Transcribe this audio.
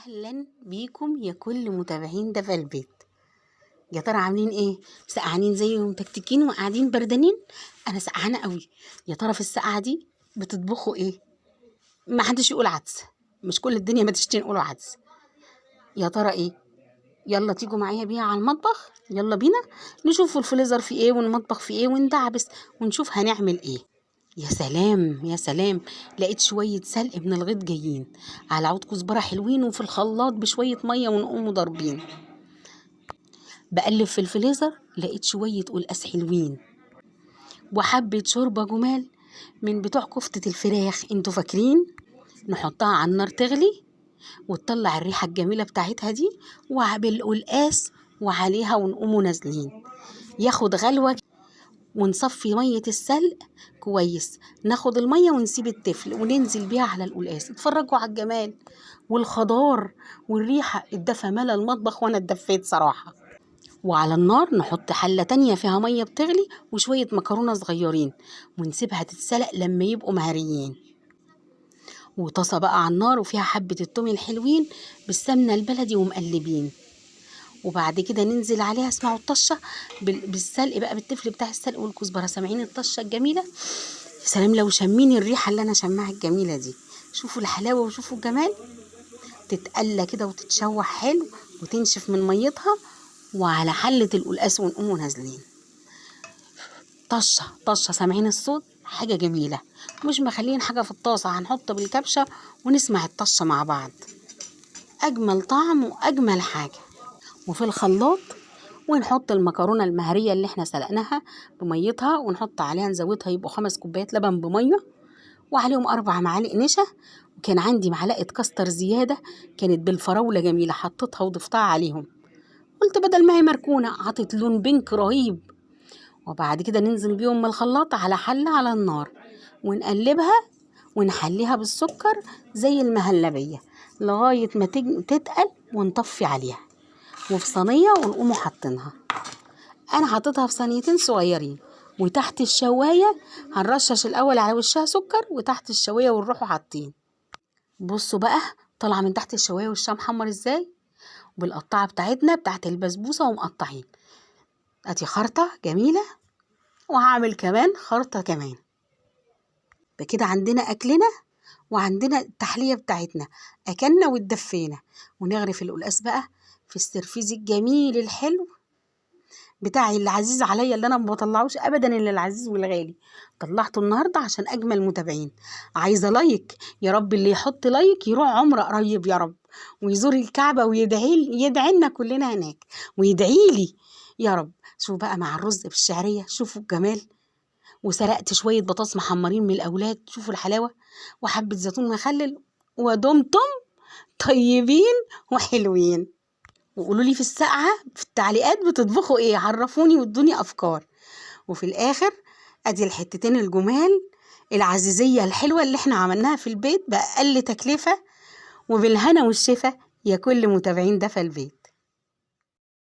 اهلا بيكم يا كل متابعين ده في البيت. يا ترى عاملين ايه؟ سقعانين زي متكتكين وقاعدين بردانين؟ انا سقعانه قوي. يا ترى في السقعه دي بتطبخوا ايه؟ ما حدش يقول عدس، مش كل الدنيا ما تشتي نقولوا عدس. يا ترى ايه؟ يلا تيجوا معايا بيها على المطبخ، يلا بينا نشوف الفريزر فيه ايه والمطبخ فيه ايه وندعبس ونشوف هنعمل ايه. يا سلام يا سلام، لقيت شوية سلق من الغيط جايين على عود كزبرة حلوين وفي الخلاط بشوية مية ونقوموا ضاربين. بقلب في الفريزر لقيت شوية قلقاس حلوين وحبة شوربة جمال من بتوع كفتة الفراخ، انتوا فاكرين؟ نحطها على النار تغلي وتطلع الريحة الجميلة بتاعتها دي وبالقلقاس وعليها ونقوموا نازلين ياخد غلوة ونصفي مية السلق كويس، ناخد المية ونسيب التفل وننزل بيها على القلقاس. اتفرجوا على الجمال والخضار والريحة، الدفى ملا المطبخ وانا اتدفيت صراحة. وعلى النار نحط حلة تانية فيها مية بتغلي وشوية مكرونة صغيرين ونسيبها تتسلق لما يبقوا مهريين، وطاسة بقى على النار وفيها حبة التوم الحلوين بالسمنة البلدي ومقلبين، وبعد كده ننزل عليها اسمعوا الطشه بالسلق بقى، بالتفل بتاع السلق والكزبره. سامعين الطشه الجميله؟ يا سلام لو شمين الريحه اللي انا شماها الجميله دي. شوفوا الحلاوه وشوفوا الجمال، تتقلى كده وتتشوح حلو وتنشف من ميتها وعلى حله القلقاس ونقوموا نازلين طشه طشه. سامعين الصوت؟ حاجه جميله. مش مخلين حاجه في الطاسه، هنحط بالكبشه ونسمع الطشه مع بعض، اجمل طعم واجمل حاجه. وفي الخلاط ونحط المكرونه المهريه اللي احنا سلقناها بميتها ونحط عليها نزودها يبقوا 5 كوبايات لبن بميه وعليهم 4 معالق نشا، وكان عندي معلقه كاستر زياده كانت بالفراوله جميله حطيتها وضفتها عليهم، قلت بدل ما هي مركونه عطت لون بينك رهيب. وبعد كده ننزل بيهم من الخلاط على حله على النار ونقلبها ونحليها بالسكر زي المهلبيه لغايه ما تتقل ونطفي عليها وفي صينيه ونقوموا حاطينها. انا حطيتها في صينيتين صغيرين وتحت الشوايه هنرشش الاول على وشها سكر وتحت الشوايه ونروحوا حاطين. بصوا بقى طالعه من تحت الشوايه وشها محمر ازاي، وبالقطعه بتاعتنا بتاعت البسبوسه ومقطعين. ادي خرطه جميله وهعمل كمان خرطه كمان. بكده عندنا اكلنا وعندنا التحليه بتاعتنا، اكلنا واتدفينا. ونغرف القلقاس بقى في السرفيز الجميل الحلو بتاعي اللي عزيز عليا، اللي انا ما بطلعوش ابدا الا العزيز والغالي، طلعته النهارده عشان اجمل متابعين. عايزه لايك يا رب، اللي يحط لايك يروح عمره قريب يا رب ويزور الكعبه يدعي لنا كلنا هناك ويدعي لي يا رب. شوفوا بقى مع الرز بالشعريه، شوفوا الجمال، وسرقت شويه بطاطس محمرين من الاولاد، شوفوا الحلاوه، وحبه زيتون مخلل، ودمتم طيبين وحلوين. وقولوا لي في السقعة في التعليقات بتطبخوا ايه، عرفوني وادوني افكار. وفي الاخر ادي الحتتين الجمال العزيزية الحلوة اللي احنا عملناها في البيت بأقل تكلفة وبالهنا والشفا يا كل متابعين ده في البيت.